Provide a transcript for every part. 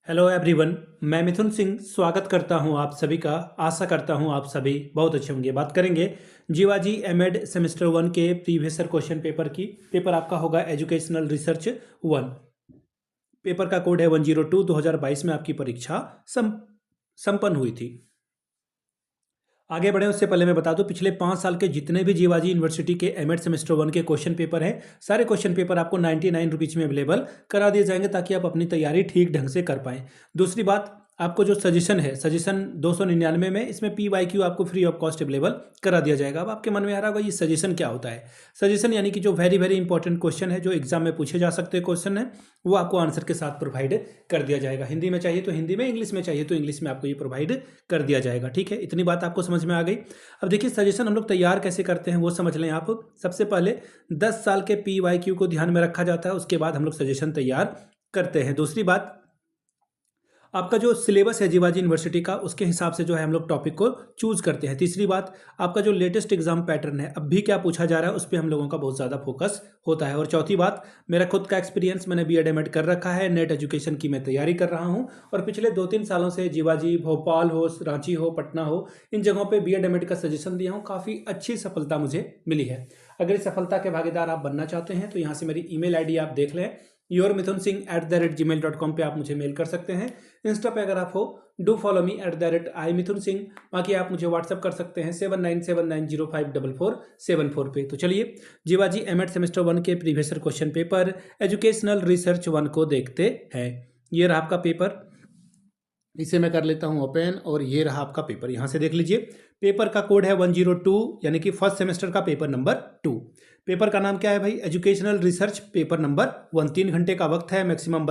Hello everyone. मैं मिथुन सिंह स्वागत करता हूं आप सभी का। आशा करता हूं आप सभी बहुत अच्छे होंगे। बात करेंगे जीवाजी एमएड सेमेस्टर 1 के प्रीवियस ईयर क्वेश्चन पेपर की। पेपर आपका होगा एजुकेशनल रिसर्च 1। पेपर का कोड है 102। 2022 में आपकी परीक्षा संपन्न हुई थी। आगे बढ़े उससे पहले मैं बता दूं, पिछले 5 साल के जितने भी जीवाजी यूनिवर्सिटी के एमएड सेमेस्टर 1 के क्वेश्चन पेपर हैं, सारे क्वेश्चन पेपर आपको 99 रुपीज़ में अवेलेबल करा दिए जाएंगे ताकि आप अपनी तैयारी ठीक ढंग से कर पाएं। दूसरी बात, आपको जो सजेशन है, सजेशन 299 में, इसमें PYQ आपको फ्री ऑफ कॉस्ट अवेलेबल करा दिया जाएगा। अब आपके मन में आ रहा होगा ये सजेशन क्या होता है। सजेशन यानी कि जो वेरी वेरी इंपॉर्टेंट क्वेश्चन है, जो एग्जाम में पूछे जा सकते क्वेश्चन है, वो आपको आंसर के साथ प्रोवाइड कर दिया जाएगा। हिंदी में चाहिए तो हिंदी में, इंग्लिश में चाहिए तो इंग्लिश में आपको ये प्रोवाइड कर दिया जाएगा। ठीक है, इतनी बात आपको समझ में आ गई। अब देखिए सजेशन हम लोग तैयार कैसे करते हैं वो समझ लें आप। सबसे पहले 10 साल के PYQ को ध्यान में रखा जाता है, उसके बाद हम लोग सजेशन तैयार करते हैं। दूसरी बात, आपका जो सिलेबस है जीवाजी यूनिवर्सिटी का, उसके हिसाब से जो है हम लोग टॉपिक को चूज करते हैं। तीसरी बात, आपका जो लेटेस्ट एग्जाम पैटर्न है, अब भी क्या पूछा जा रहा है, उस पर हम लोगों का बहुत ज़्यादा फोकस होता है। और चौथी बात, मेरा खुद का एक्सपीरियंस, मैंने BEd एमएड कर रखा है, नेट एजुकेशन की मैं तैयारी कर रहा हूँ और पिछले 2-3 सालों से जीवाजी, भोपाल हो, रांची हो, पटना हो, इन जगहों पर BEd एमएड का सजेशन दिया हूँ। काफ़ी अच्छी सफलता मुझे मिली है। अगर इस सफलता के भागीदार आप बनना चाहते हैं तो यहाँ से मेरी email ID आप देख लें, yourmithunSingh@gmail.com पे आप मुझे मेल कर सकते हैं। इंस्टा पे अगर आप हो, डू फॉलो मी @iMithunSingh। बाकी आप मुझे व्हाट्सअप कर सकते हैं 7979054474 पे। तो चलिए जीवाजी एमएड सेमेस्टर 1 के previous year question paper educational research 1 को देखते हैं। ये रहा आपका पेपर, इसे मैं कर लेता हूं ओपन, और ये रहा आपका पेपर। यहां से देख लीजिए, पेपर का कोड है 102, यानी कि फर्स्ट सेमेस्टर का पेपर नंबर 2। पेपर का नाम क्या है भाई? Educational research paper number 1। 3 घंटे का वक्त है, मैक्सिमम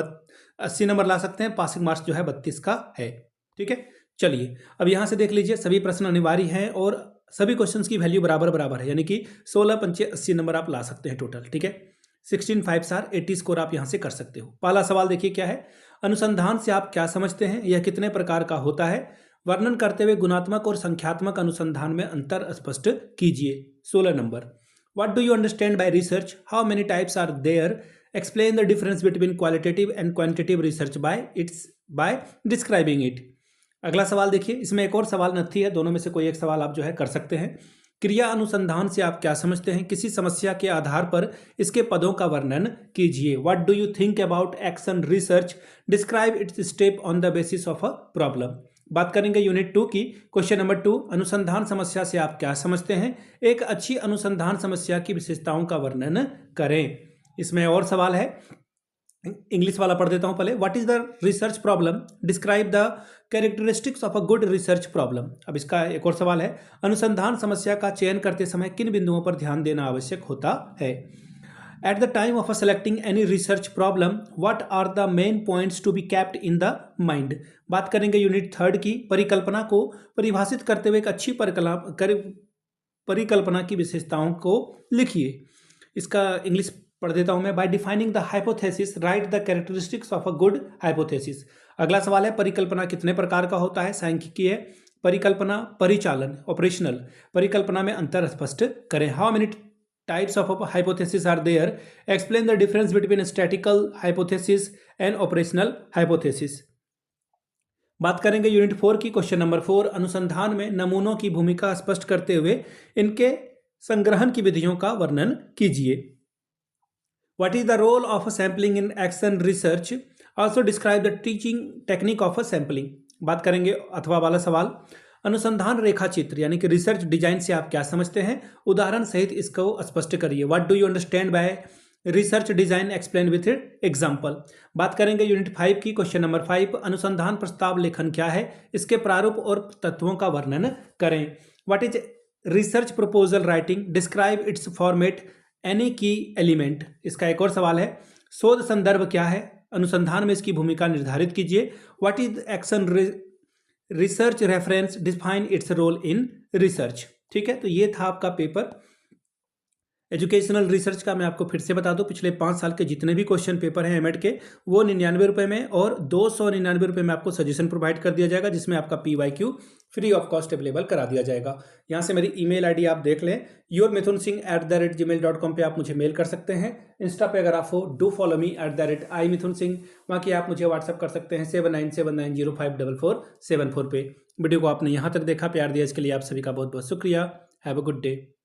80 नंबर ला सकते हैं। पासिंग मार्क्स जो है 32 का है। ठीक है, चलिए अब यहां से देख लीजिए, सभी प्रश्न अनिवार्य हैं और सभी क्वेश्चंस की वैल्यू बराबर बराबर है, यानी कि 16 पंचे 80 नंबर आप ला सकते हैं टोटल। ठीक है, 16 5 स्टार 80 स्कोर आप यहां से कर सकते हो। पहला सवाल देखिए क्या है, अनुसंधान से आप क्या समझते हैं, यह कितने प्रकार का होता है, वर्णन करते हुए गुणात्मक और संख्यात्मक अनुसंधान में अंतर स्पष्ट कीजिए। 16 नंबर। What do you understand by research, how many types are there, explain the difference between qualitative and quantitative research by describing it. अगला सवाल देखिए, इसमें एक और सवाल नथी है, दोनों में से कोई एक सवाल आप जो है कर सकते हैं। क्रिया अनुसंधान से आप क्या समझते हैं, किसी समस्या के आधार पर इसके पदों का वर्णन कीजिए। What do you think about action research, describe it's step on the basis of a problem. बात करेंगे यूनिट 2 की, क्वेश्चन नंबर 2, अनुसंधान समस्या से आप क्या समझते हैं, एक अच्छी अनुसंधान समस्या की विशेषताओं का वर्णन करें। इसमें और सवाल है, इंग्लिश वाला पढ़ देता हूं पहले। What is the research problem, describe the characteristics of a good research problem. अब इसका एक और सवाल है, अनुसंधान समस्या का चयन करते समय किन बिंदुओं पर ध्यान देना आवश्यक होता है। At the time of selecting any research problem, what are the main points to be kept in the mind. बात करेंगे यूनिट 3 की, परिकल्पना को परिभाषित करते हुए एक अच्छी परिकल्पना की विशेषताओं को लिखिए। इसका इंग्लिश पढ़ देता हूं मैं। Bye defining the hypothesis, right the characteristics of a good hypothesis. अगला सवाल है, परिकल्पना कितने प्रकार का होता है, सांख्यिकीय है। परिकल्पना, परिचालन, ऑपरेशनल। परिकल्पना में अंतर स्पष्ट करें। How many types of hypothesis are there, explain the difference between statical hypothesis and operational hypothesis. बात करेंगे यूनिट 4 की, क्वेश्चन नंबर 4, अनुसंधान में नमूनों की भूमिका स्पष्ट करते हुए इनके संग्रहण की विधियों का वर्णन कीजिए। What is the role of a sampling in action research? Also describe the teaching technique of a sampling. बात करेंगे अथवा वाला सवाल, अनुसंधान रेखा चित्र यानी कि रिसर्च डिजाइन से आप क्या समझते हैं, उदाहरण सहित इसको स्पष्ट करिए। What do you understand by research design, explain with example. बात करेंगे यूनिट 5 की, क्वेश्चन नंबर 5, अनुसंधान प्रस्ताव लेखन क्या है, इसके प्रारूप और तत्वों का वर्णन करें। What is research proposal writing, describe it's format, any की एलिमेंट। इसका एक और सवाल है, शोध संदर्भ क्या है, अनुसंधान में इसकी भूमिका निर्धारित कीजिए। What is action research reference, define its role in research. ठीक है, तो ये था आपका पेपर एजुकेशनल रिसर्च का मैं आपको फिर से बता दूं, पिछले 5 साल के जितने भी क्वेश्चन पेपर हैं एमएड के, वो 99 रुपये में और 299 रुपये में आपको सजेशन प्रोवाइड कर दिया जाएगा, जिसमें आपका PYQ free of cost available करा दिया जाएगा। यहाँ से मेरी email ID आप देख लें, yourmithunsingh@gmail.com पे आप मुझे मेल कर सकते हैं। इंस्टा पे अगर आप हो, डू फॉलो मी @imithunsingh, वहाँ की आप मुझे व्हाट्सअप कर सकते हैं 7979054474 पे। वीडियो को आपने यहाँ तक देखा, प्यार दिया, इसके लिए आप सभी का बहुत बहुत शुक्रिया। Have a good day.